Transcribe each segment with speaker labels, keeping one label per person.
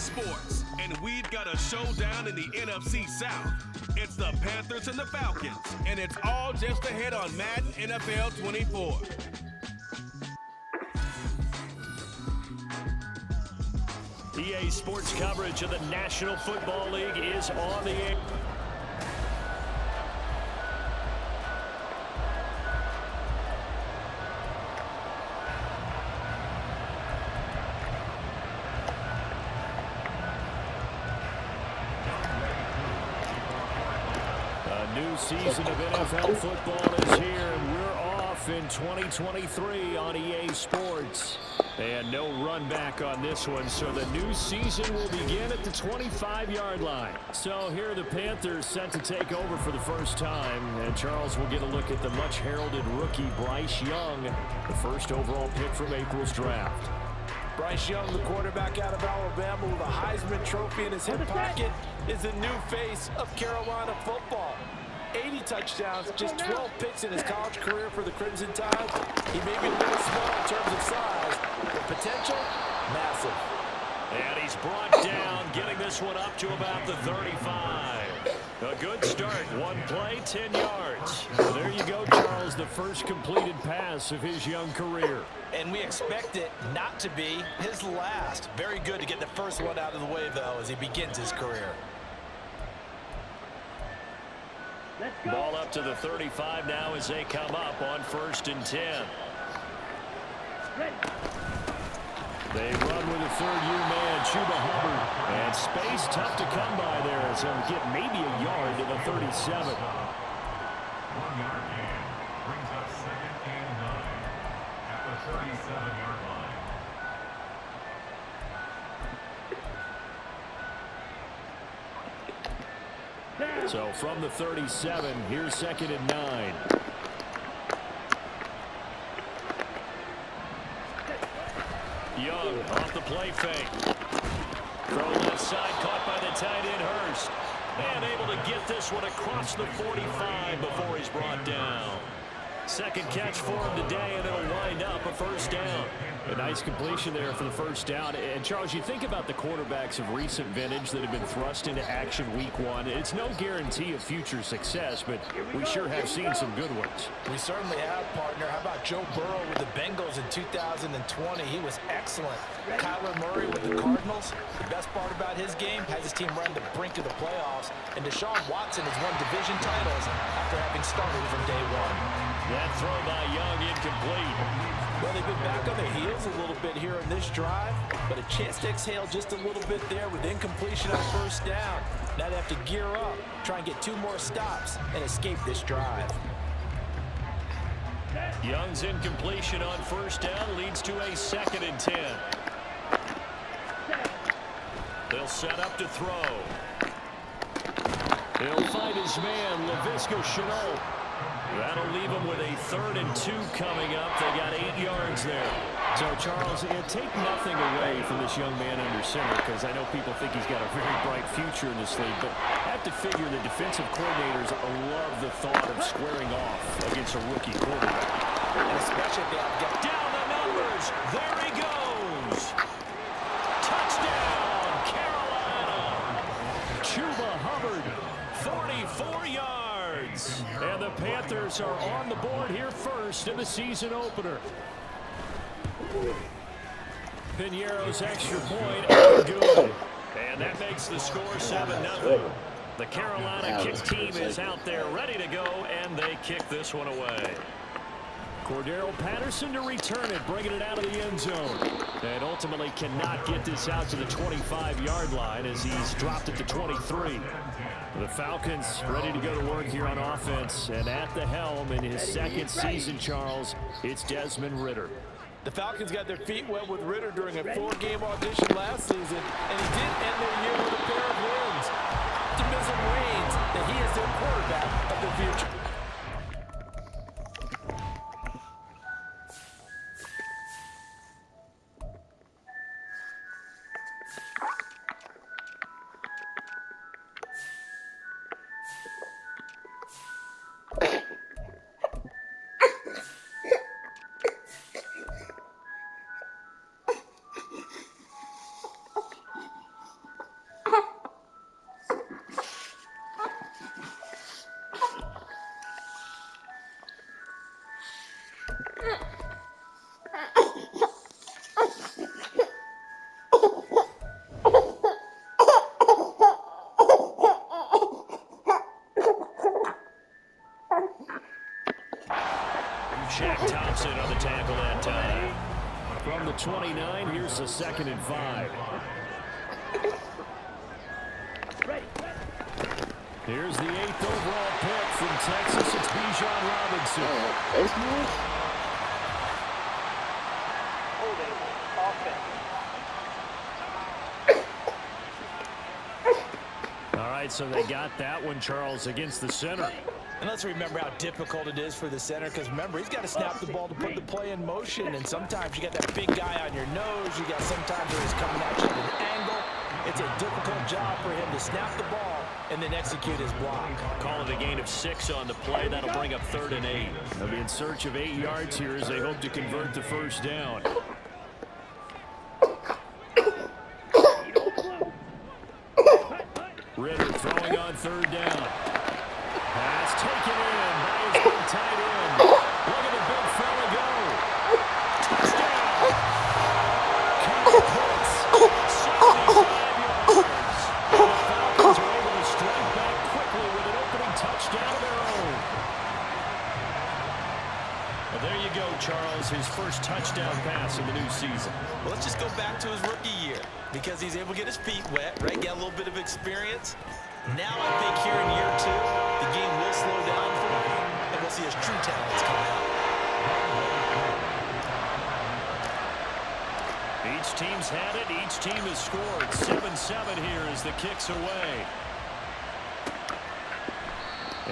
Speaker 1: Sports, and we've got a showdown in the NFC South. It's the Panthers and the Falcons, and it's all just ahead on Madden NFL 24.
Speaker 2: EA Sports coverage of the National Football League is on the air. A new season of NFL football is here, and we're off in 2023 on EA Sports. And no run back on this one, so the new season will begin at the 25-yard line. So here are the Panthers set to take over for the first time. And Charles will get a look at the much-heralded rookie Bryce Young, the first overall pick from April's draft.
Speaker 3: Bryce Young, the quarterback out of Alabama with a Heisman Trophy in his hip pocket, is the new face of Carolina football. 80 touchdowns, just 12 picks in his college career for the Crimson Tide. He may be a little small in terms of size, but potential, massive.
Speaker 2: And he's brought down, getting this one up to about the 35. A good start. One play, 10 yards. There you go, Charles, the first completed pass of his young career.
Speaker 3: And we expect it not to be his last. Very good to get the first one out of the way, though, as he begins his career.
Speaker 2: Ball up to the 35 now as they come up on 1st and 10. They run with a third-year man, Chuba Hubbard. And space tough to come by there as he'll get maybe a yard to the 37.
Speaker 4: 1 yard gain brings up 2nd and 9 at the 37-yard line.
Speaker 2: So from the 37, here's 2nd and 9. Young off the play fake. Throw left side, caught by the tight end Hurst. And able to get this one across the 45 before he's brought down. Second catch for him today, and it'll wind up a first down. A nice completion there for the first down. And, Charles, you think about the quarterbacks of recent vintage that have been thrust into action week 1. It's no guarantee of future success, but we sure have seen some good ones.
Speaker 3: We certainly have, partner. How about Joe Burrow with the Bengals in 2020? He was excellent. Kyler Murray with the Cardinals. The best part about his game has his team run the brink of the playoffs. And Deshaun Watson has won division titles after having started from day one.
Speaker 2: That throw by Young incomplete.
Speaker 3: Well, they've been back on their heels a little bit here in this drive, but a chance to exhale just a little bit there with incompletion on first down. Now they have to gear up, try and get 2 more stops, and escape this drive.
Speaker 2: Young's incompletion on first down leads to a 2nd and 10. They'll set up to throw. He'll find his man, Laviska Shenault. That'll leave them with a 3rd and 2 coming up. They got 8 yards there. So, Charles, take nothing away from this young man under center, because I know people think he's got a very bright future in this league, but I have to figure the defensive coordinators love the thought of squaring off against a rookie quarterback.
Speaker 3: And especially if they have got
Speaker 2: down the numbers. There he goes. Touchdown, Carolina. Chuba Hubbard, 44 yards. And the Panthers are on the board here first in the season opener. Piñeiro's extra point, good. And that makes the score 7-0. The Carolina kick team is out there ready to go, and they kick this one away. Cordero Patterson to return it, bringing it out of the end zone. And ultimately cannot get this out to the 25-yard line as he's dropped it to 23. The Falcons ready to go to work here on offense. And at the helm in his 2nd season, Charles, it's Desmond Ridder.
Speaker 3: The Falcons got their feet wet with Ridder during a 4-game audition last season, and he did end their year with a pair of wins. Optimism reigns that he is their quarterback of the future.
Speaker 2: From the 29, here's the 2nd and 5. Here's the 8th overall pick from Texas. It's Bijan Robinson. All right, so they got that one, Charles, against the center.
Speaker 3: And let's remember how difficult it is for the center, because remember, he's got to snap the ball to put the play in motion, and sometimes you got that big guy on your nose. You got sometimes where he's coming at you at an angle. It's a difficult job for him to snap the ball and then execute his block.
Speaker 2: Call it a gain of 6 on the play. That'll bring up 3rd and 8. They'll be in search of 8 yards here as they hope to convert the first down. Ritter throwing on 3rd down. Pass taken in by his big tight end. Look at the big fella go. Touchdown. Kyle Pitts, 75 yards. The Falcons are able to strike back quickly with an opening touchdown of their own. Well, there you go, Charles. His first touchdown pass of the new season.
Speaker 3: Well, let's just go back to his rookie year, because he's able to get his feet wet, right? Get a little bit of experience. Now I think here in year 2, the game will slow down for him, and we'll see his true talents come out.
Speaker 2: Each team's had it. Each team has scored. 7-7 here as the kick's away.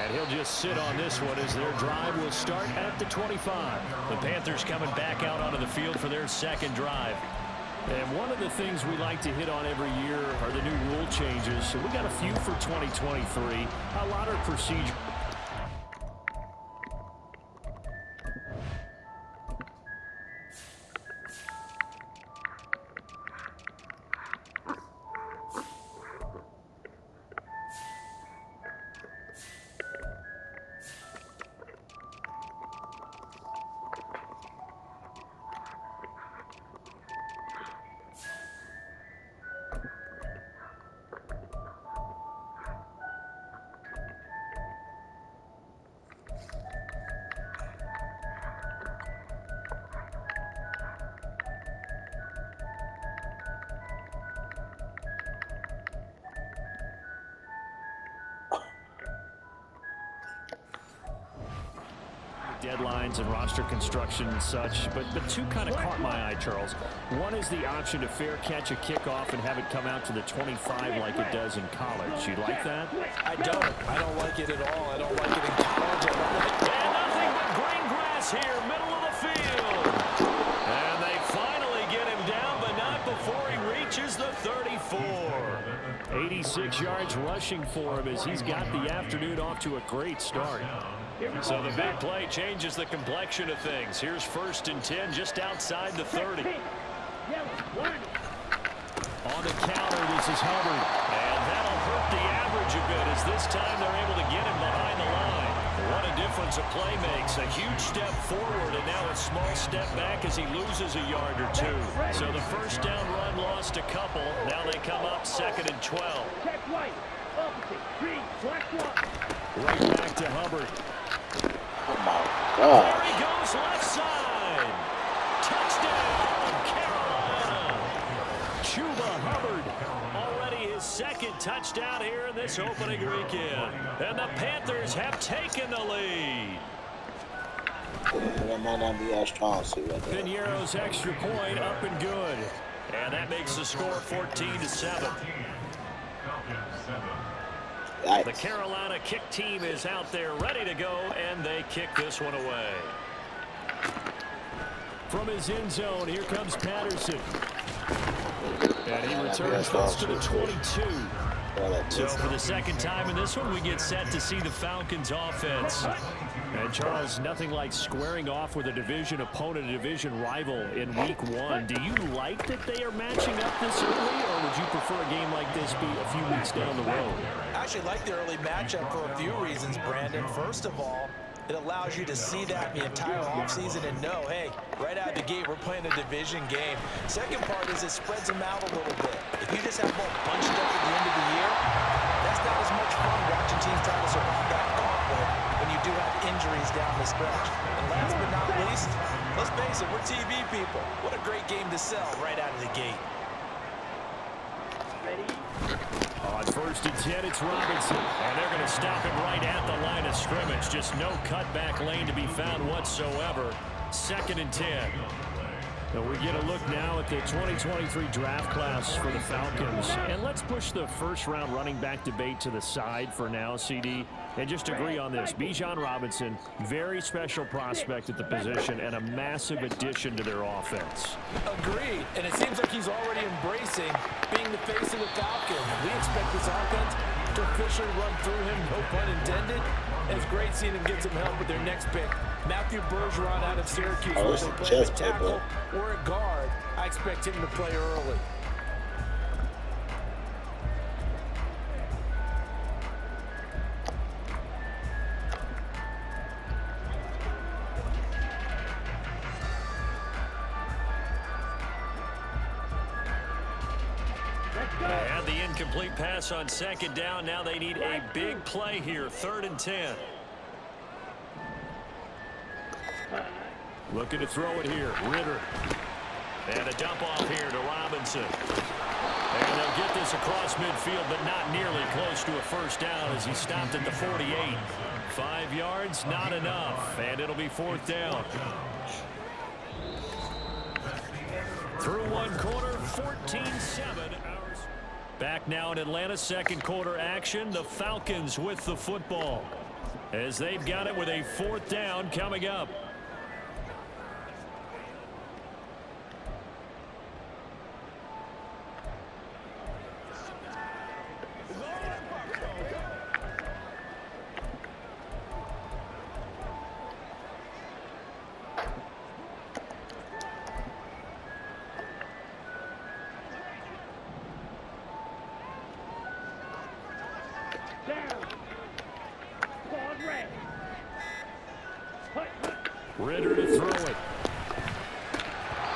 Speaker 2: And he'll just sit on this one as their drive will start at the 25. The Panthers coming back out onto the field for their 2nd drive. And one of the things we like to hit on every year are the new rule changes. So we got a few for 2023. A lot of procedure. Deadlines and roster construction and such, but 2 kind of caught my eye, Charles. One is the option to fair catch a kickoff and have it come out to the 25 like it does in college. You like that?
Speaker 3: I don't like it at all. I don't like it in college.
Speaker 2: And nothing but green grass here, middle of the field. And they finally get him down, but not before he reaches the 34. 86 yards rushing for him as he's got the afternoon off to a great start. So the big play changes the complexion of things. Here's 1st and 10 just outside the 30. On the counter, this is Hubbard. And that'll hurt the average a bit as this time they're able to get him behind the line. What a difference a play makes. A huge step forward and now a small step back as he loses a yard or 2. So the first down run lost a couple. Now they come up 2nd and 12. Right back to Hubbard.
Speaker 5: Oh my God.
Speaker 2: There he goes left side. Touchdown, Carolina. Chuba Hubbard. Already his 2nd touchdown here in this opening weekend. And the Panthers have taken the lead.
Speaker 5: That might not be our strong suit right there.
Speaker 2: Piñeiro's extra point up and good. And that makes the score 14-7. The Carolina kick team is out there ready to go, and they kick this one away. From his end zone, here comes Patterson. And he returns this to the 22. So for the 2nd time in this one, we get set to see the Falcons offense. And Charles, nothing like squaring off with a division opponent, a division rival in week 1. Do you like that they are matching up this early, or would you prefer a game like this be a few weeks down the road?
Speaker 3: I actually like the early matchup for a few reasons, Brandon. First of all, it allows you to see that the entire offseason and know, hey, right out of the gate, we're playing a division game. Second part is it spreads them out a little bit. If you just have them all bunched up at the end of the year, that's not as much fun watching teams try to survive that gauntlet when you do have injuries down the stretch. And last but not least, Let's face it, we're TV people. What a great game to sell right out of the gate.
Speaker 2: On 1st and 10, it's Robinson. And they're going to stop him right at the line of scrimmage. Just no cutback lane to be found whatsoever. 2nd and 10. So we get a look now at the 2023 draft class for the Falcons. And let's push the first-round running back debate to the side for now, CD. And just agree on this. Bijan Robinson, very special prospect at the position and a massive addition to their offense.
Speaker 3: Agreed. And it seems like he's already embracing being the face of the Falcons. We expect this offense to officially run through him, no pun intended. And it's great seeing him get some help with their next pick. Matthew Bergeron out of Syracuse, whether they play at tackle or at guard. I expect him to play early.
Speaker 2: They had the incomplete pass on 2nd down. Now they need a big play here. 3rd and 10. Looking to throw it here. Ritter. And a dump off here to Robinson. And they'll get this across midfield, but not nearly close to a first down as he stopped at the 48. 5 yards, not enough. And it'll be 4th down. Through 1 quarter, 14-7. Back now in Atlanta, 2nd quarter action. The Falcons with the football as they've got it with a 4th down coming up. Ritter to throw it.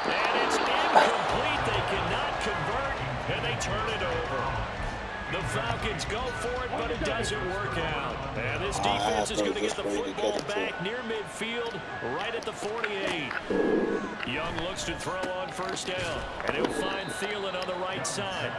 Speaker 2: And it's incomplete. They cannot convert, and they turn it over. The Falcons go for it, but it doesn't work out. And this defense is going to get the football back near midfield, right at the 48. Young looks to throw on 1st down, and he'll find Thielen on the right side.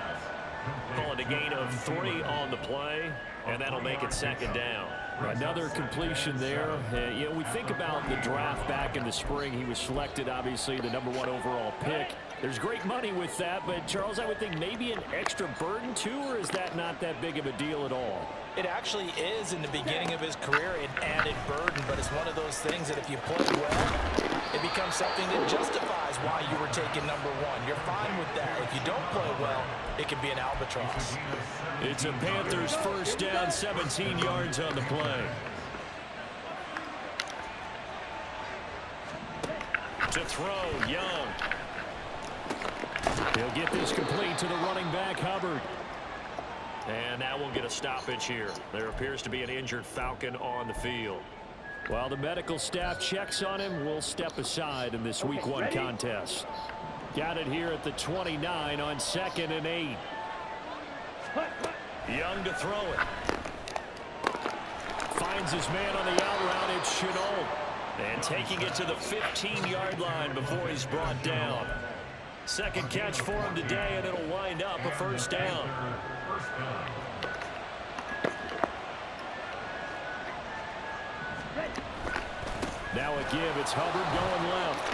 Speaker 2: Calling a gain of 3 on the play, and that'll make it 2nd down. Another completion there. You know, we think about the draft back in the spring. He was selected, obviously, the #1 overall pick. There's great money with that, but, Charles, I would think maybe an extra burden, too, or is that not that big of a deal at all?
Speaker 3: It actually is in the beginning of his career, an added burden, but it's one of those things that if you play well, it becomes something that justifies why you were taken #1. You're fine with that. If you don't play well, it can be an albatross.
Speaker 2: It's a Panthers 1st down, 17 yards on the play. To throw, Young. He'll get this complete to the running back, Hubbard. And now we'll get a stoppage here. There appears to be an injured Falcon on the field. While the medical staff checks on him, we'll step aside in this Week 1 contest. Got it here at the 29 on 2nd and 8. Young to throw it. Finds his man on the out route. It's Chenault. And taking it to the 15-yard line before he's brought down. 2nd catch for him today, and it'll wind up a 1st down. Now a give. It's Hubbard going left.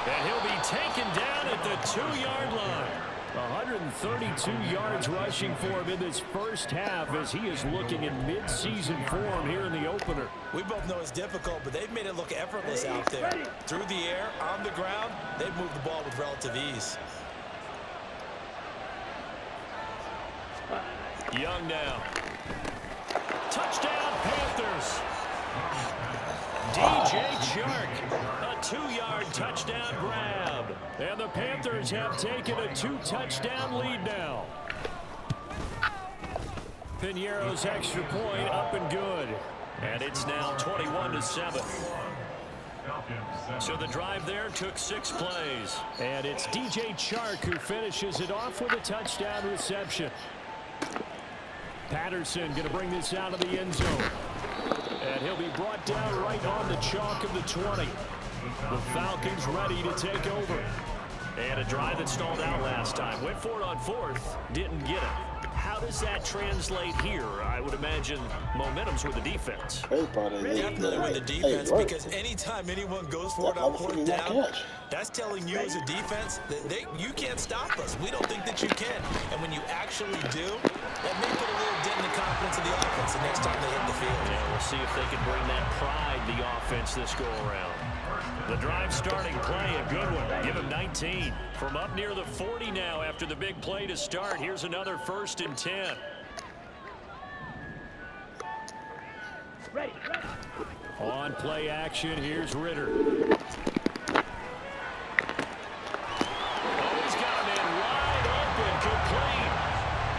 Speaker 2: And he'll be taken down at the 2-yard line. 132 yards rushing for him in this first half as he is looking in mid-season form here in the opener.
Speaker 3: We both know it's difficult, but they've made it look effortless out there. Through the air, on the ground, they've moved the ball with relative ease.
Speaker 2: Young now. Touchdown, Panthers. DJ Chark, a 2-yard touchdown grab. And the Panthers have taken a 2-touchdown lead now. Piñeiro's extra point up and good. And it's now 21-7. So the drive there took 6 plays. And it's DJ Chark who finishes it off with a touchdown reception. Patterson going to bring this out of the end zone. And he'll be brought down right on the chalk of the 20. The Falcons ready to take over. And a drive that stalled out last time. Went for it on fourth, didn't get it. How does that translate here? I would imagine momentum's with the defense.
Speaker 3: Definitely with the defense, because anytime anyone goes for it on fourth down, that's telling you as a defense that you can't stop us. We don't think that you can. And when you actually do, that may put a little dent in the confidence of the offense the next time they hit the field.
Speaker 2: Yeah, we'll see if they can bring that pride the offense this go-around. The drive starting play, a good one. Give him 19. From up near the 40 now after the big play to start. Here's another 1st and 10.
Speaker 6: Ready.
Speaker 2: On play action, here's Ritter. Oh, he's got him in wide open, complete.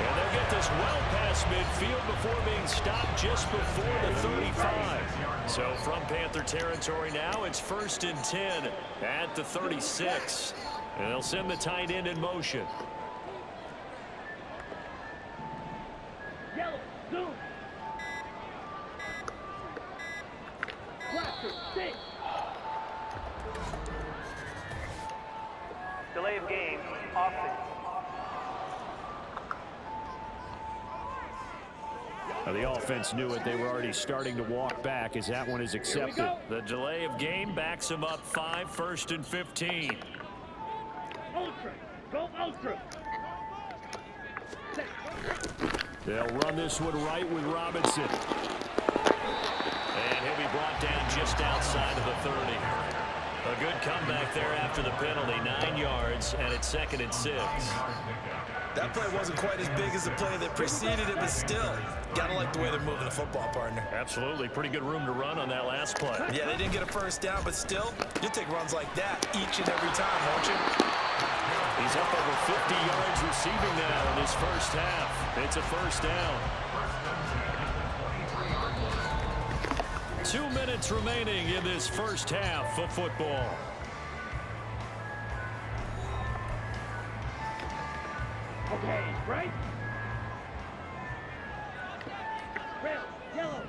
Speaker 2: And they'll get this well past midfield before being stopped just before the 35. So from Panther territory now, it's 1st and 10 at the 36. And they'll send the tight end in motion.
Speaker 6: Yellow, zoom. Blaster, six. Delay of game, offense.
Speaker 2: Now the offense knew it. They were already starting to walk back as that one is accepted. The delay of game backs them up 5, 1st and 15.
Speaker 6: Ultra, go ultra.
Speaker 2: They'll run this one right with Robinson. And he'll be brought down just outside of the 30. A good comeback there after the penalty. 9 yards, and it's 2nd and 6.
Speaker 3: That play wasn't quite as big as the play that preceded it, but still, gotta like the way they're moving the football, partner.
Speaker 2: Absolutely. Pretty good room to run on that last play.
Speaker 3: Yeah, they didn't get a 1st down, but still, you'll take runs like that each and every time, won't you?
Speaker 2: He's up over 50 yards receiving now in his 1st half. It's a 1st down. 2 minutes remaining in this 1st half of football.
Speaker 6: Okay, right. Red, yellow.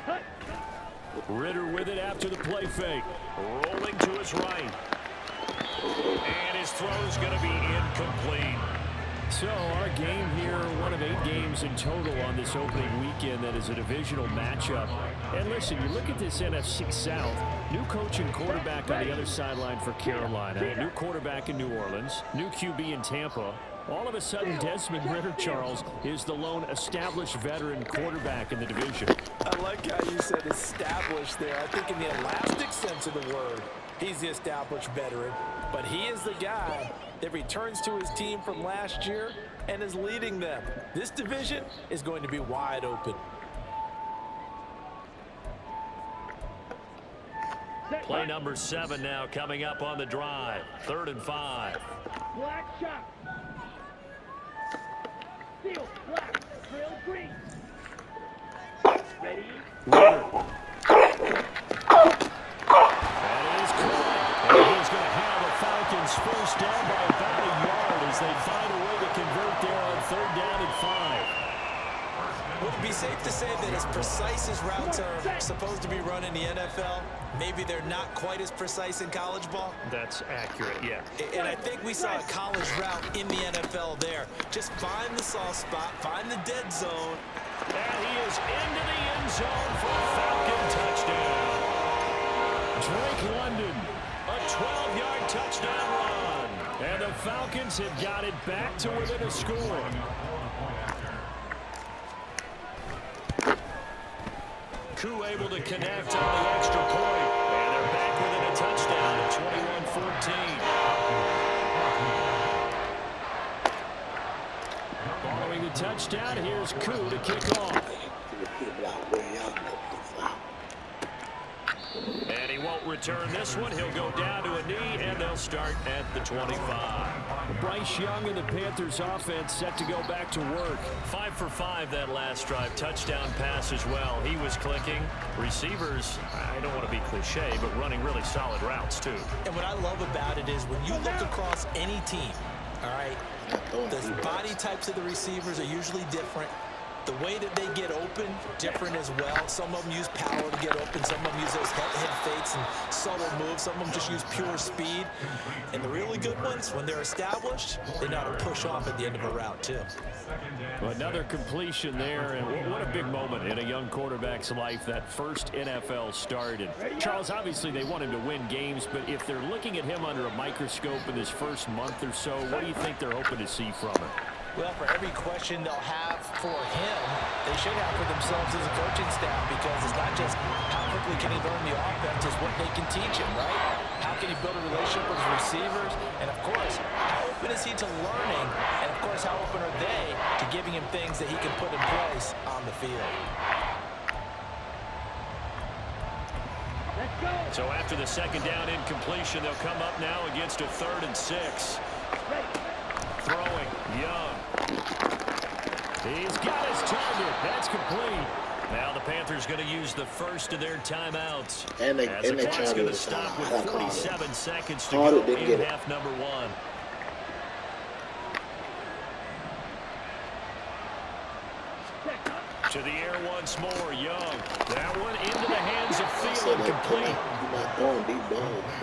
Speaker 6: Cut.
Speaker 2: Ritter with it after the play fake. Rolling to his right. And his throw's going to be incomplete. So our game here, one of 8 games in total on this opening weekend that is a divisional matchup. And listen, you look at this NFC South, new coach and quarterback on the other sideline for Carolina, new quarterback in New Orleans, new QB in Tampa. All of a sudden, Desmond Ritter, Charles, is the lone established veteran quarterback in the division.
Speaker 3: I like how you said established there. I think in the elastic sense of the word, he's the established veteran. But he is the guy that returns to his team from last year and is leading them. This division is going to be wide open.
Speaker 2: Play number 7 now coming up on the drive. 3rd and 5.
Speaker 6: Black shot. Steel, black, trail green. Ready?
Speaker 2: That is correct. And he's going to have a Falcons 1st down by about a yard as they find a way to convert there on 3rd down and 5.
Speaker 3: Would it be safe to say that as precise as routes are supposed to be run in the NFL, maybe they're not quite as precise in college ball?
Speaker 2: That's accurate, yeah.
Speaker 3: And I think we saw a college route in the NFL there. Just find the soft spot, find the dead zone.
Speaker 2: And he is into the end zone for a Falcon touchdown. Drake London, a 12-yard touchdown run. And the Falcons have got it back to within a score. Koo able to connect on the extra point. And they're back within a touchdown at 21-14. Following the touchdown, here's Koo to kick off. And he won't return this one. He'll go down to a knee, and they'll start at the 25. Bryce Young and the Panthers offense set to go back to work. 5 for 5 that last drive. Touchdown pass as well. He was clicking. Receivers, I don't want to be cliche, but running really solid routes too.
Speaker 3: And what I love about it is when you look across any team, all right, the body types of the receivers are usually different. the way that they get open, different as well. Some of them use power to get open. Some of them use those head fakes and subtle moves. Some of them just use pure speed. And the really good ones, when they're established, they know how to push off at the end of a route, too.
Speaker 2: Well, another completion there, and what a big moment in a young quarterback's life, that first NFL start. And Charles, obviously they want him to win games, but if they're looking at him under a microscope in this first month or so, what do you think they're hoping to see from him?
Speaker 3: Well, for every question they'll have for him, they should have for themselves as a coaching staff, because it's not just how quickly can he learn the offense, it's what they can teach him, right? How can he build a relationship with his receivers? And, of course, how open is he to learning? And, of course, how open are they to giving him things that he can put in place on the field?
Speaker 6: Let's go.
Speaker 2: So after the second down incompletion, they'll come up now against a 3rd and 6.
Speaker 6: Ready.
Speaker 2: Throwing, Young. He's got his target. That's complete. Now the Panthers going to use the first of their timeouts.
Speaker 5: And they
Speaker 2: clock's going to stop with 47 seconds to go in half number 1. To the air once more, Young. That one into the hands of Thielen, complete.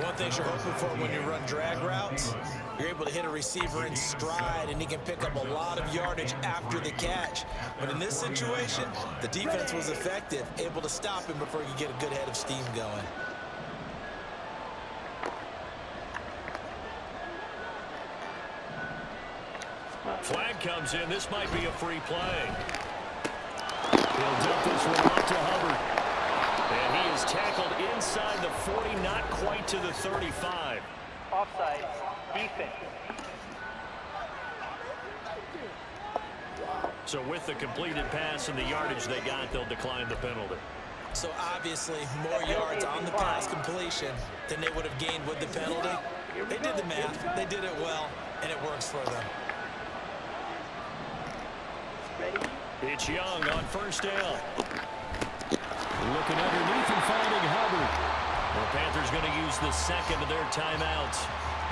Speaker 3: One thing you're hoping for when you run drag routes, you're able to hit a receiver in stride, and he can pick up a lot of yardage after the catch. But in this situation, the defense was effective, able to stop him before he could get a good head of steam going.
Speaker 2: Flag comes in. This might be a free play. He'll dump this one off to Hubbard. And he is tackled inside the 40, not quite to the 35.
Speaker 6: Offside. Defense.
Speaker 2: So with the completed pass and the yardage they got, they'll decline the penalty.
Speaker 3: So obviously more yards on the pass completion than they would have gained with the penalty. They did the math. They did it well, and it works for them.
Speaker 2: It's Young on first down. Looking underneath and finding Hubbard. The Panthers going to use the second of their timeouts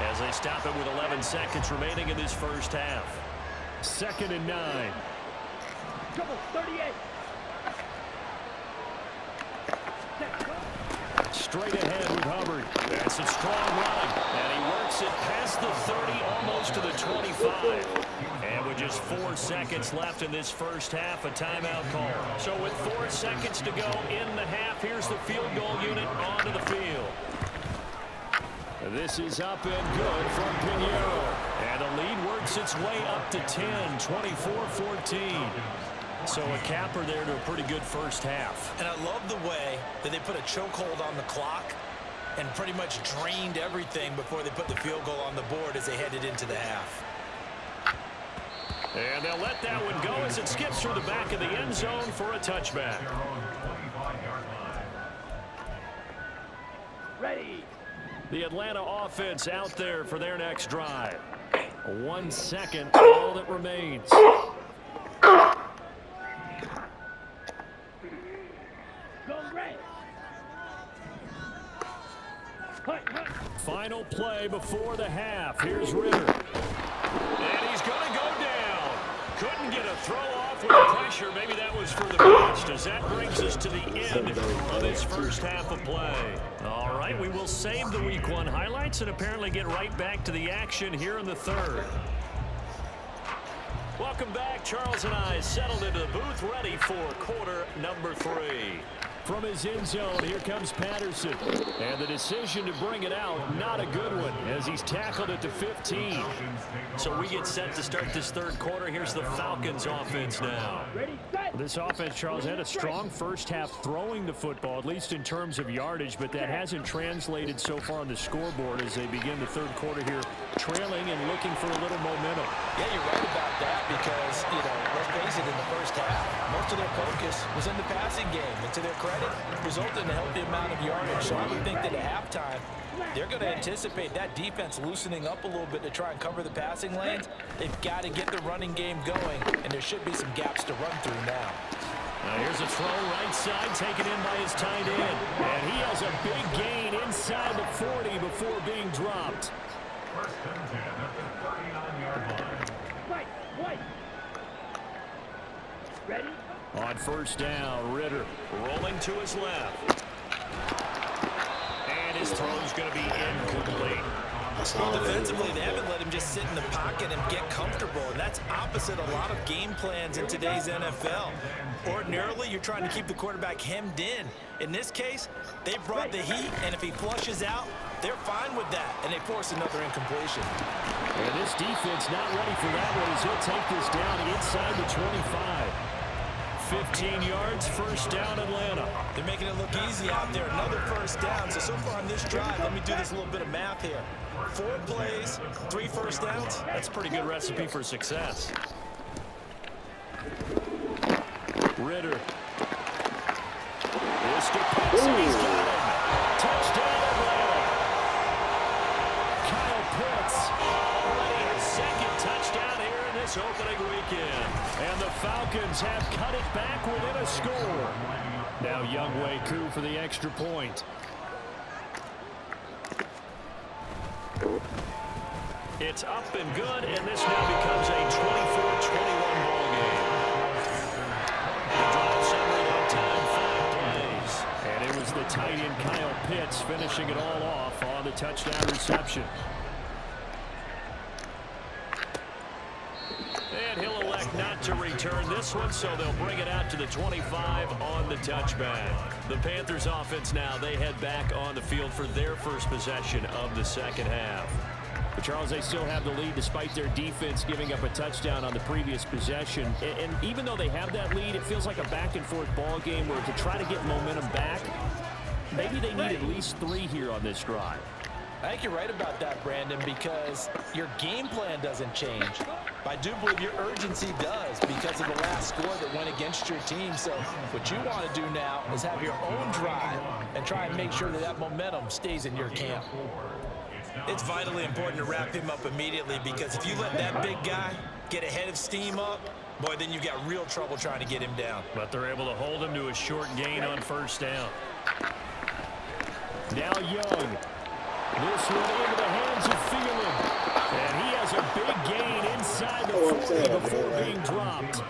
Speaker 2: as they stop it with 11 seconds remaining in this first half. 2nd and 9.
Speaker 6: Double 38.
Speaker 2: Straight ahead with Hubbard. That's a strong run. And he works it past the 30, almost to the 25. And with just 4 seconds left in this first half, a timeout call. So with 4 seconds to go in the half, here's the field goal unit onto the field. This is up and good from Pinheiro. And the lead works its way up to 10, 24-14. So a capper there to a pretty good first half.
Speaker 3: And I love the way that they put a chokehold on the clock and pretty much drained everything before they put the field goal on the board as they headed into the half.
Speaker 2: And they'll let that one go as it skips through the back of the end zone for a touchback.
Speaker 6: Ready.
Speaker 2: The Atlanta offense out there for their next drive. 1 second, all that remains.
Speaker 6: Go red.
Speaker 2: Final play before the half. Here's Ritter. And he's going to go down. Couldn't get a throw off with pressure. Maybe that was for the best, as that brings us to the end of this first half of play. All right, we will save the Week 1 highlights and apparently get right back to the action here in the third. Welcome back. Charles and I settled into the booth, ready for quarter number 3. From his end zone, here comes Patterson. And the decision to bring it out, not a good one, as he's tackled at the 15. So we get set to start this third quarter. Here's the Falcons offense now.
Speaker 6: Ready, set.
Speaker 2: This offense, Charles, had a strong first half throwing the football, at least in terms of yardage, but that hasn't translated so far on the scoreboard as they begin the third quarter here, trailing and looking for a little momentum.
Speaker 3: Yeah, you're right about that because, let's face it, in the first half, most of their focus was in the passing game. And to their credit, resulted in a healthy amount of yardage. So I would think that at halftime, they're going to anticipate that defense loosening up a little bit to try and cover the passing lanes. They've got to get the running game going, and there should be some gaps to run through now.
Speaker 2: Now here's a throw right side, taken in by his tight end. And he has a big gain inside the 40 before being dropped.
Speaker 4: First and 10 at the 39-yard line.
Speaker 6: Right, white. Ready,
Speaker 2: On first down, Ritter rolling to his left. And his throw's going to be incomplete.
Speaker 3: Well, defensively, they haven't let him just sit in the pocket and get comfortable, and that's opposite a lot of game plans in today's NFL. Ordinarily, you're trying to keep the quarterback hemmed in. In this case, they brought the heat, and if he flushes out, they're fine with that, and they force another incompletion.
Speaker 2: And this defense not ready for that one as he'll take this down inside the 25. 15 yards, first down, Atlanta.
Speaker 3: They're making it look easy out there. Another first down. So far on this drive, let me do this little bit of math here. 4 plays, 3 first downs.
Speaker 2: That's a pretty good recipe for success. Ritter. This defense, he's got him. Touchdown, Atlanta. Kyle Pitts already his second touchdown here in this opening weekend. And the Falcons have cut it back within a score. Now Younghoe Koo for the extra point. It's up and good, and this now becomes a 24-21 ball game. The drive summary that time, 5 plays. And it was the tight end Kyle Pitts finishing it all off on the touchdown reception. And he'll elect not to return this one, so they'll bring it out to the 25 on the touchback. The Panthers offense now, they head back on the field for their first possession of the second half. But Charles, they still have the lead despite their defense giving up a touchdown on the previous possession. And even though they have that lead, it feels like a back-and-forth ball game where to try to get momentum back, maybe they need at least 3 here on this drive.
Speaker 3: I think you're right about that, Brandon, because your game plan doesn't change. I do believe your urgency does because of the last score that went against your team. So what you want to do now is have your own drive and try and make sure that that momentum stays in your camp. It's vitally important to wrap him up immediately because if you let that big guy get ahead of steam up, boy, then you've got real trouble trying to get him down.
Speaker 2: But they're able to hold him to a short gain on first down. Now Young. This one into the hands of Thielen. And he has a big gain inside the 40 before being dropped.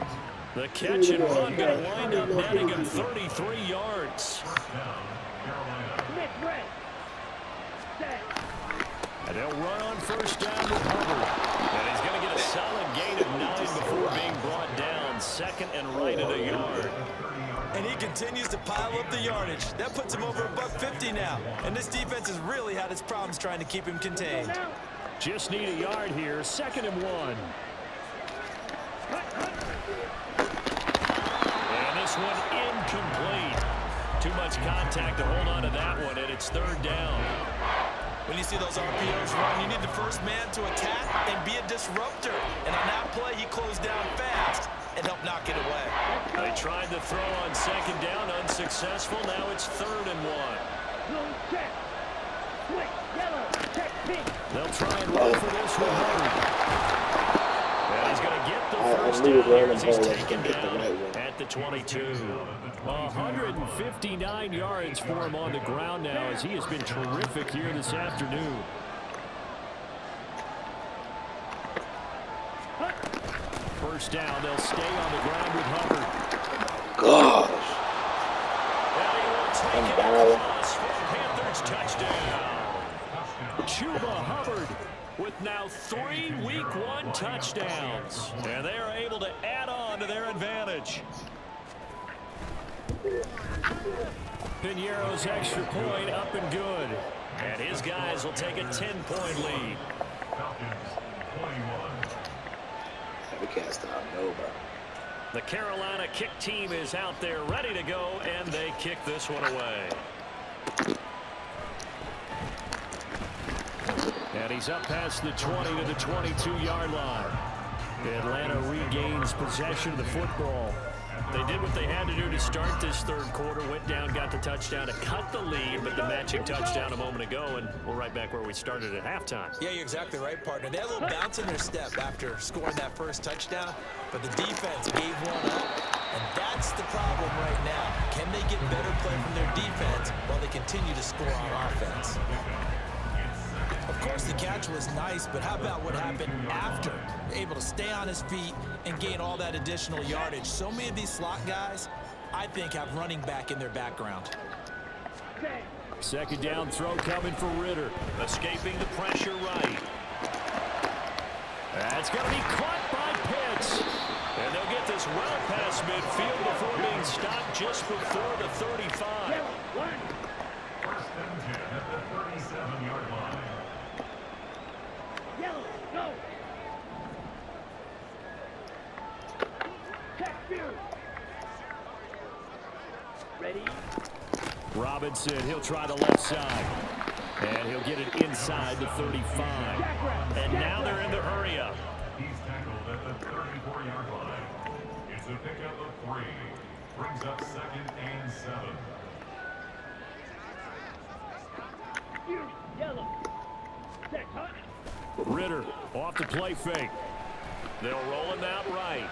Speaker 2: The catch and run going to wind up netting him 33 yards. And they'll run on first down with Hubbard. And he's going to get a solid gain of 9 before being brought down. Second and right at a yard.
Speaker 3: And he continues to pile up the yardage. That puts him over $150 now. And this defense has really had its problems trying to keep him contained.
Speaker 2: Just need a yard here. 2nd and 1. And this one incomplete. Too much contact to hold on to that one, and it's 3rd down.
Speaker 3: When you see those RPOs run, you need the first man to attack and be a disruptor. And on that play, he closed down fast and helped knock it away.
Speaker 2: They tried to throw on 2nd down, unsuccessful. Now it's 3rd and 1. They'll try and roll for this one. And he's going to get the first down here as he's taken down at the 22. 159 yards for him on the ground now as he has been terrific here this afternoon. First down, they'll stay on the ground with Hubbard.
Speaker 5: Gosh.
Speaker 2: And he will take it across for a Panthers touchdown. Chuba Hubbard with now 3 Week 1 touchdowns. And they are able to add on to their advantage. Piñeiro's extra point up and good. And his guys will take a 10-point lead.
Speaker 5: We can't stop nobody.
Speaker 2: The Carolina kick team is out there ready to go, and they kick this one away. And he's up past the 20 to the 22-yard line. Atlanta regains possession of the football. They did what they had to do to start this 3rd quarter, went down, got the touchdown to cut the lead, but the matching touchdown a moment ago, and we're right back where we started at halftime.
Speaker 3: Yeah, you're exactly right, partner. They had a little bounce in their step after scoring that first touchdown, but the defense gave one up, and that's the problem right now. Can they get better play from their defense while they continue to score on offense? Of course, the catch was nice, but how about what happened after? Able to stay on his feet and gain all that additional yardage. So many of these slot guys, I think, have running back in their background.
Speaker 2: Second down throw coming for Ritter. Escaping the pressure right. That's going to be caught by Pitts. And they'll get this well past midfield before being stopped just before the 35.
Speaker 4: First and 10 at the 37-yard line.
Speaker 6: Yellow, go. Check view. Ready?
Speaker 2: Robinson, he'll try the left side. And he'll get it inside the 35. And now they're in the hurry up.
Speaker 4: He's tackled at the 34-yard line. It's a pickup of 3. Brings up 2nd and 7.
Speaker 6: Yellow. Check, huh?
Speaker 2: Ritter off the play fake. They'll roll him out right.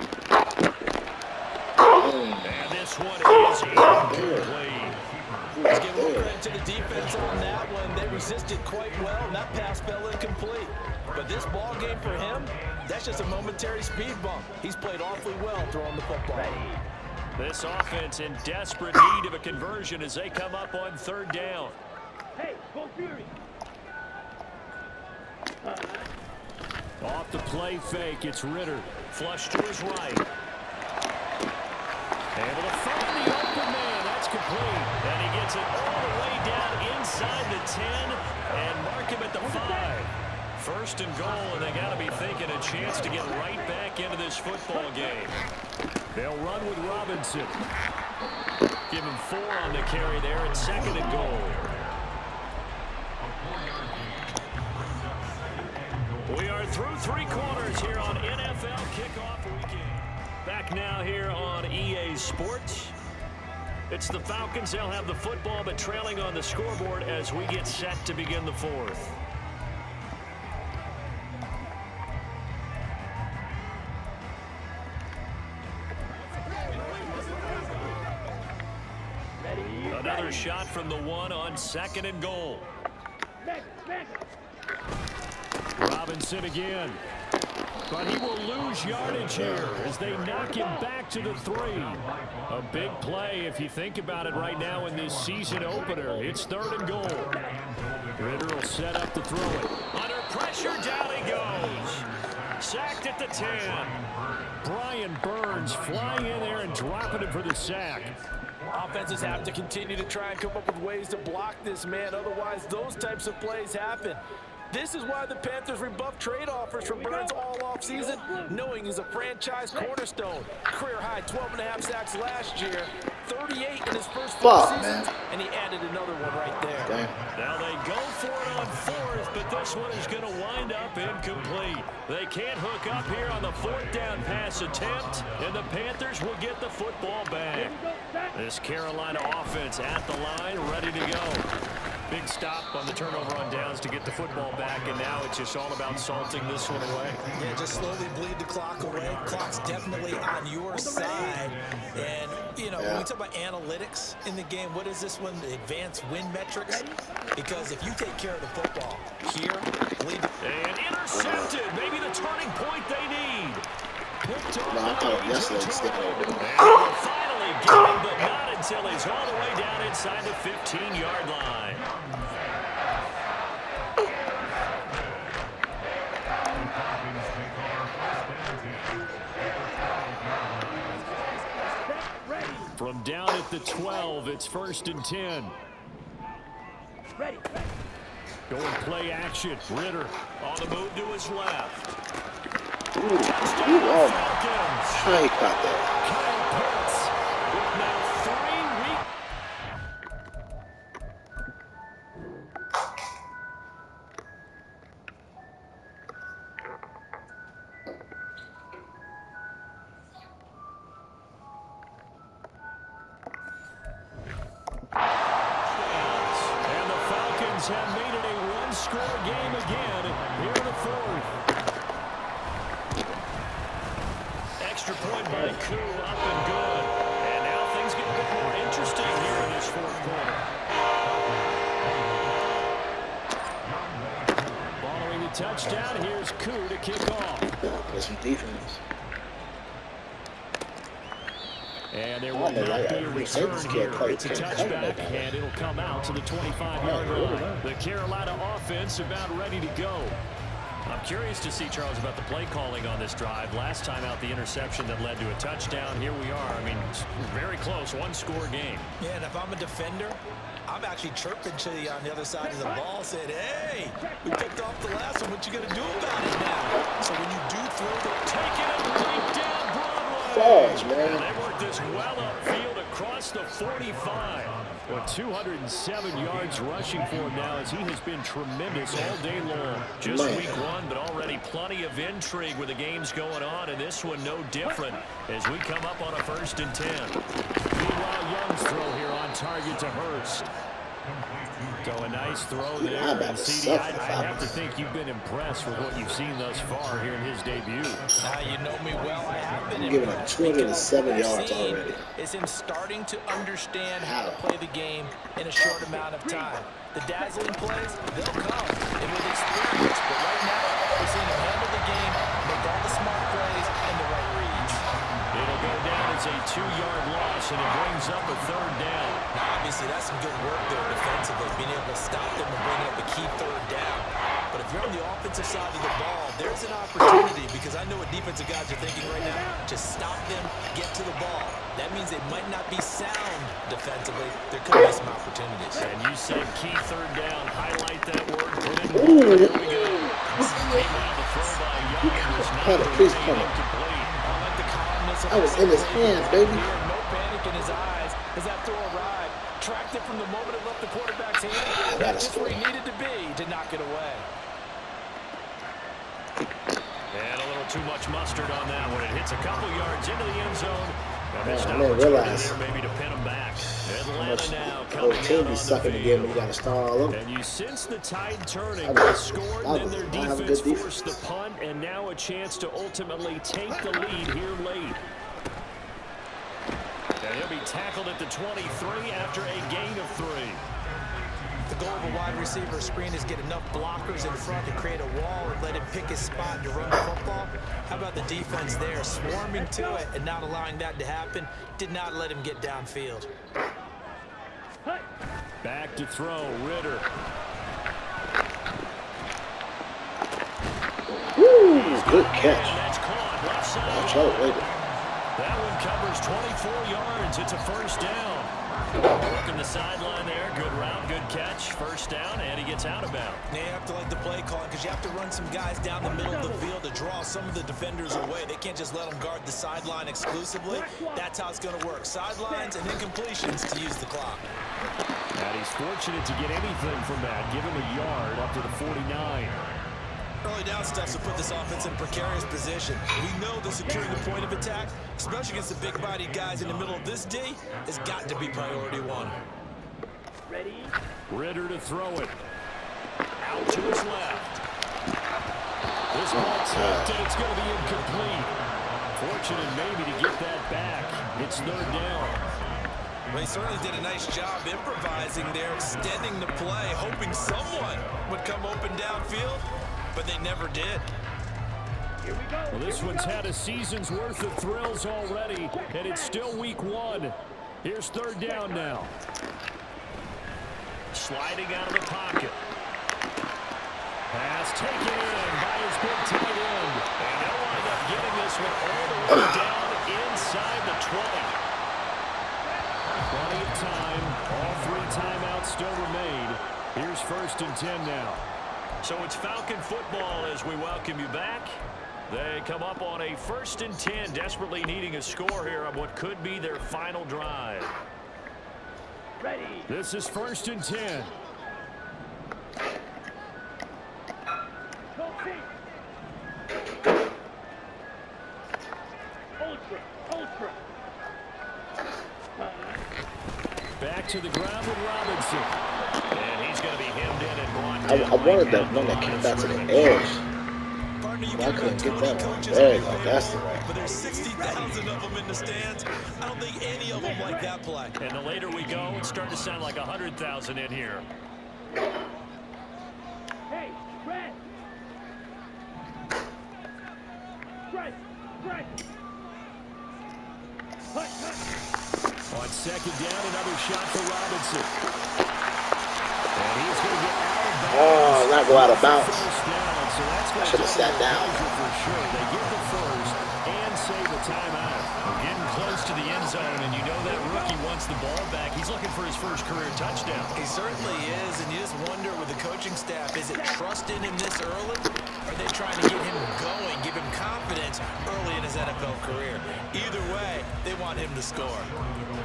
Speaker 2: And this one is incomplete.
Speaker 3: Let's give a little credit to the defense on that one. They resisted quite well, and that pass fell incomplete. But this ball game for him, that's just a momentary speed bump. He's played awfully well throwing the football.
Speaker 2: This offense in desperate need of a conversion as they come up on third down.
Speaker 6: Hey, go Fury.
Speaker 2: Off the play fake, it's Ritter. Flush to his right. Able to find the open man. That's complete. And he gets it all the way down inside the 10 and mark him at the 5. First and goal, and they got to be thinking a chance to get right back into this football game. They'll run with Robinson. Give him 4 on the carry there at second and goal. We are through 3 quarters here on NFL Kickoff Weekend. Back now here on EA Sports. It's the Falcons. They'll have the football, but trailing on the scoreboard as we get set to begin the 4th. Another shot from the 1 on second and goal. Robinson again. But he will lose yardage here as they knock him back to the 3. A big play if you think about it right now in this season opener. It's third and goal. Ritter will set up to throw it. Under pressure, down he goes. Sacked at the 10. Brian Burns flying in there and dropping him for the sack.
Speaker 3: Offenses have to continue to try and come up with ways to block this man. Otherwise, those types of plays happen. This is why the Panthers rebuffed trade offers from Burns all offseason, knowing he's a franchise cornerstone. Career-high 12.5 sacks last year, 38 in his first 4 seasons, and he added another one right there.
Speaker 5: Damn.
Speaker 2: Now they go for it on 4th, but this one is going to wind up incomplete. They can't hook up here on the 4th down pass attempt, and the Panthers will get the football back. This Carolina offense at the line, ready to go. Big stop on the turnover on downs to get the football back, and now it's just all about salting this one away.
Speaker 3: Yeah, just slowly bleed the clock away. Clock's definitely on your side. And, you know, when we talk about analytics in the game, what is this one? The advanced win metrics? Because if you take care of the football here, bleed.
Speaker 2: And intercepted. Maybe the turning point they need. Picked off
Speaker 5: No, I thought yesterday was
Speaker 2: and finally get him, but not until he's all the way down inside the 15-yard line. From down at the 12, it's 1st and 10.
Speaker 6: Ready.
Speaker 2: Going play action. Ritter on the move to his left.
Speaker 5: Ooh, oh. How he caught that?
Speaker 2: Kyle Pitts with now 3 weeks. And the Falcons have made it a 1-score game again here in the 4th. Extra point by Koo, up and good. And now things get a bit more interesting here in this 4th quarter. touchdown. Here's Koo to kick off.
Speaker 5: There's some defense.
Speaker 2: And there will not be a return here. It's a touchback, and it'll come out to the 25-yard line. The Carolina offense about ready to go. I'm curious to see, Charles, about the play calling on this drive. Last time out, the interception that led to a touchdown. Here we are. I mean, very close, one-score game.
Speaker 3: Yeah, and if I'm a defender, I'm actually chirping to you on the other side of the ball, saying, hey, we picked off the last one. What you going to do about it now? So when you do throw the
Speaker 2: take it deep down Broadway.
Speaker 5: Falls, man.
Speaker 2: And they work this well upfield across the 45. Well, 207 yards rushing for him now as he has been tremendous all day long. Just week one, but already plenty of intrigue with the games going on, and this one no different as we come up on a 1st and 10. Meanwhile, Young's throw here on target to Hurst. So a nice throw there. And CD, I have to think you've been impressed with what you've seen thus far here in his debut.
Speaker 3: You know me well. I have been
Speaker 5: giving him 207 yards already.
Speaker 3: Is him starting to understand how to play the game in a short amount of time. The dazzling plays, they'll come and with experience. But right now, we're seeing him handle the game, make all the smart plays, and the right reads.
Speaker 2: It'll go down as a 2-yard loss, and it brings up a 3rd down.
Speaker 3: Now, obviously, that's some good work there defensively, being able to stop them and bring up a key 3rd down. But if you're on the offensive side of the ball, there's an opportunity because I know what defensive guys are thinking right now. Just stop them, get to the ball. That means they might not be sound defensively. There could be some opportunities.
Speaker 2: And you said key 3rd down. Highlight that word. Put in the ball. Here we go. Meanwhile, the throw by Young was not incomplete.
Speaker 3: I like the calmness of
Speaker 5: I was in his hands, baby.
Speaker 3: No panic in his eyes as that throw arrived. Tracked it from the moment it left the quarterback's hand. That's just where he needed to be to knock it away.
Speaker 2: And a little too much mustard on that one. It hits a couple yards into the end zone.
Speaker 5: I didn't realize
Speaker 2: maybe to pin them back. Atlanta now
Speaker 5: the whole
Speaker 2: coming
Speaker 5: team
Speaker 2: out
Speaker 5: be
Speaker 2: on
Speaker 5: sucking
Speaker 2: the
Speaker 5: again.
Speaker 2: field.
Speaker 5: We got to start all over.
Speaker 2: And you sense the tide turning. They scored, then their defense forced the punt, and now a chance to ultimately take the lead here late. And he'll be tackled at the 23 after a gain of 3.
Speaker 3: The goal of a wide receiver screen is get enough blockers in front to create a wall and let him pick his spot to run the football. How about the defense there, swarming to it and not allowing that to happen? Did not let him get downfield.
Speaker 2: Back to throw, Ritter.
Speaker 5: Woo, good catch.
Speaker 2: That's caught. Left side.
Speaker 5: Watch out, later.
Speaker 2: That one covers 24 yards. It's a 1st down. Working the sideline there. Good route, good catch. 1st down, and he gets out of bounds.
Speaker 3: Now you have to like the play call because you have to run some guys down the middle of the field to draw some of the defenders away. They can't just let them guard the sideline exclusively. That's how it's going to work. Sidelines and incompletions to use the clock.
Speaker 2: And he's fortunate to get anything from that. Give him a yard up to the 49.
Speaker 3: Early down stuff to put this offense in a precarious position. We know that securing the point of attack, especially against the big-bodied guys in the middle of this D, has got to be priority 1.
Speaker 6: Ready?
Speaker 2: Ritter to throw it. Out to his left. This ball tipped, and it's going to be incomplete. Fortunate maybe to get that back. It's 3rd down.
Speaker 3: Well, he certainly did a nice job improvising there, extending the play, hoping someone would come open downfield. But they never did.
Speaker 6: Here we go.
Speaker 2: Well, this one's had a season's worth of thrills already, and it's still week 1. Here's 3rd down now. Sliding out of the pocket. Pass taken in by his big tight end. And they'll wind up getting this one all the way down inside the 20. Plenty of time. All 3 timeouts still remain. Here's 1st and 10 now. So it's Falcon football as we welcome you back. They come up on a 1st and 10, desperately needing a score here on what could be their final drive.
Speaker 6: Ready.
Speaker 2: This is 1st and 10.
Speaker 6: Go team. Ultra.
Speaker 2: Back to the ground with Robinson. And he's going to be hemmed in and brought
Speaker 5: I
Speaker 2: down.
Speaker 5: wanted that one that came back to the edge. But I couldn't get that one. There you go. That's the right.
Speaker 3: But there's 60,000 of them in the stands. I don't think any of them like that play.
Speaker 2: And the later we go, it's starting to sound like 100,000 in here.
Speaker 6: Hey, Brad. Strike. Strike. Hut, hut.
Speaker 2: On second down, another shot for Robinson. And he's going to get out of bounds.
Speaker 5: Oh, not go out of bounds.
Speaker 2: First down, so that's
Speaker 5: I
Speaker 2: going
Speaker 5: should have sat down.
Speaker 2: for sure. They get the first and save the timeout. We're getting close to the end zone, and you know that rookie wants the ball back. He's looking for his first career touchdown.
Speaker 3: He certainly is, and you just wonder with the coaching staff, is it trust in him this early? Or are they trying to get him going, give him confidence early in his NFL career? Either way, they want him to score.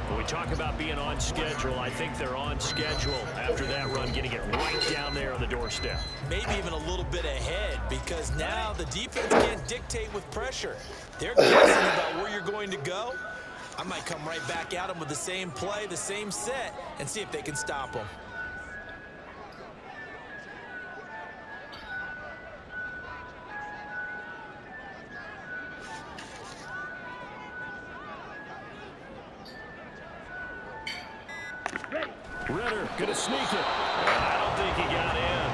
Speaker 2: When we talk about being on schedule, I think they're on schedule after that run, getting it right down there on the doorstep.
Speaker 3: Maybe even a little bit ahead, because now the defense can't dictate with pressure. They're guessing about where you're going to go. I might come right back at them with the same play, the same set, and see if they can stop them.
Speaker 2: Ritter gonna sneak it. I don't think he got in.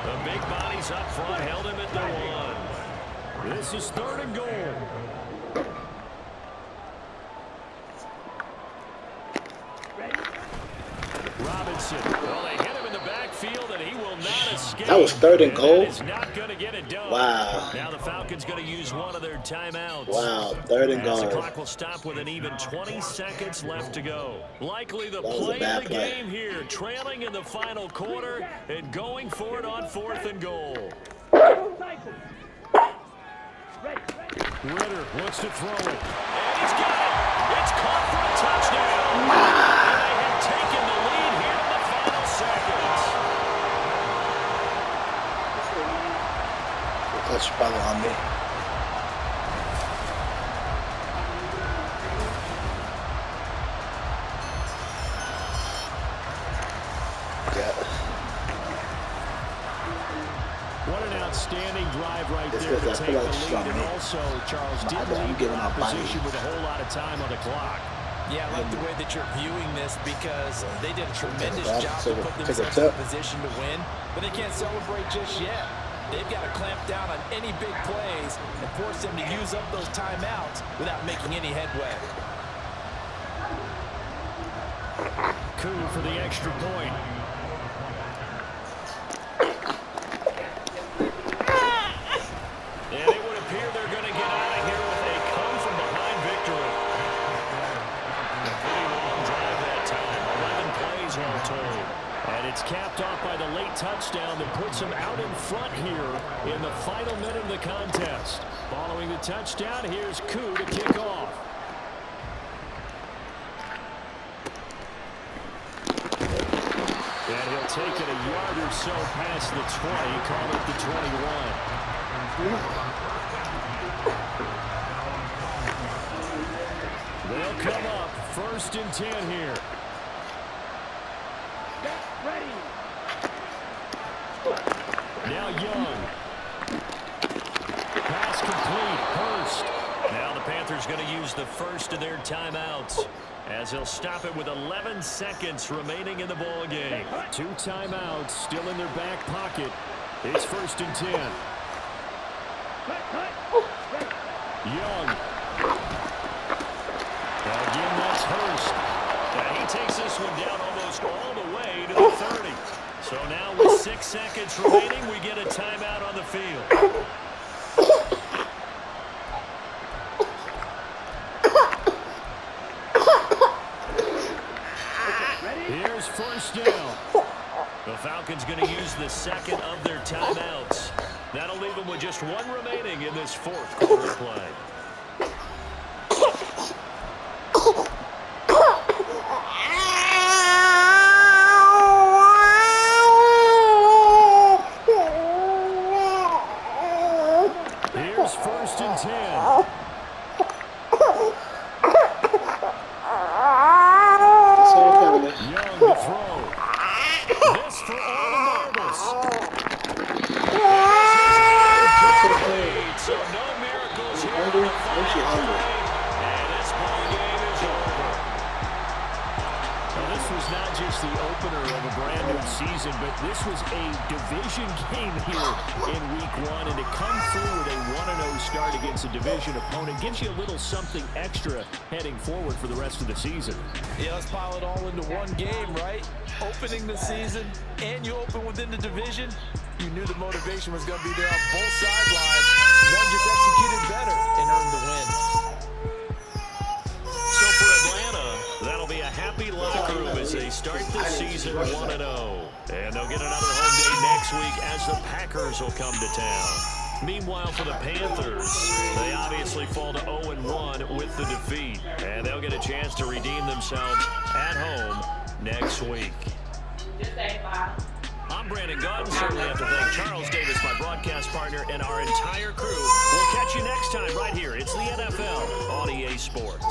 Speaker 2: The big bodies up front held him at the 1. This is 3rd and goal. Robinson. Well, they hit him in the backfield, and he will not escape.
Speaker 5: That was 3rd and goal.
Speaker 2: He's not going to get it done.
Speaker 5: Wow.
Speaker 2: Now the Falcons going to use one of their timeouts.
Speaker 5: Wow, 3rd and
Speaker 2: As the
Speaker 5: goal.
Speaker 2: clock will stop with an even 20 seconds left to go. Likely the
Speaker 5: was a
Speaker 2: play
Speaker 5: bad
Speaker 2: of the
Speaker 5: play.
Speaker 2: game here, trailing in the final quarter and going for it on 4th and goal.
Speaker 6: Cycle. Ready.
Speaker 2: Ritter wants to throw it. And he's got it. It's caught for a touchdown. And they have taken the lead here in the final seconds.
Speaker 5: That's probably on me.
Speaker 2: What an outstanding drive right
Speaker 5: This
Speaker 2: there
Speaker 5: is-
Speaker 2: to
Speaker 5: I
Speaker 2: take
Speaker 5: feel
Speaker 2: the
Speaker 5: like
Speaker 2: lead.
Speaker 5: something.
Speaker 2: And also, Charles
Speaker 5: I'm
Speaker 2: didn't leave
Speaker 5: giving
Speaker 2: the
Speaker 5: up body.
Speaker 2: opposition with a whole lot of time on the clock.
Speaker 3: Yeah, I like the way that you're viewing this, because they did a tremendous
Speaker 5: Yeah,
Speaker 3: job
Speaker 5: so
Speaker 3: to put
Speaker 5: take a
Speaker 3: themselves in
Speaker 5: tip.
Speaker 3: position to win, but they can't celebrate just yet. They've got to clamp down on any big plays and force them to use up those timeouts without making any headway.
Speaker 2: Coup for the extra point. And it would appear they're going to get out of here with a come-from-behind victory. A pretty long drive that time. 11 plays all told. And it's capped off by the late touchdown that puts them out in front here in the final minute of the contest. Following the touchdown, here's Coup to kick off. And he'll take it a yard or so past the 20, call it the 21. They'll come up 1st and 10 here.
Speaker 6: Ready.
Speaker 2: Now Young. Pass complete. Hurst. Now the Panthers going to use the first of their timeouts, as he'll stop it with 11 seconds remaining in the ball game. 2 timeouts still in their back pocket. It's 1st and 10. Young. Again, that's Hurst. And he takes this one down almost all the way to the 30. So now with 6 seconds remaining, we get a timeout on the field. Here's 1st down. The Falcons going to use the second of their timeouts. That'll leave them with just 1 remaining in this 4th quarter play. Here's 1st and 10. Young to throw. This for all the marbles. So no miracles here. And this ball game is over. Now this was not just the opener of a brand new season, but this was a division game here in Week 1, and to come through with a 1-0 start against a division opponent gives you a little something extra heading forward for the rest of the season.
Speaker 3: Yeah, let's pile it all into one game, right? Opening the season, and you open within the division. You knew the motivation was going to be there on both sidelines. One just executed better and earned the win.
Speaker 2: So for Atlanta, that'll be a happy locker room as they start the season 1-0. And they'll get another home day next week as the Packers will come to town. Meanwhile, for the Panthers, they obviously fall to 0-1 with the defeat. And they'll get a chance to redeem themselves at home next week. I'm Brandon Gautin. Certainly have to thank Charles Davis, my broadcast partner, and our entire crew. We'll catch you next time right here. It's the NFL on EA Sports.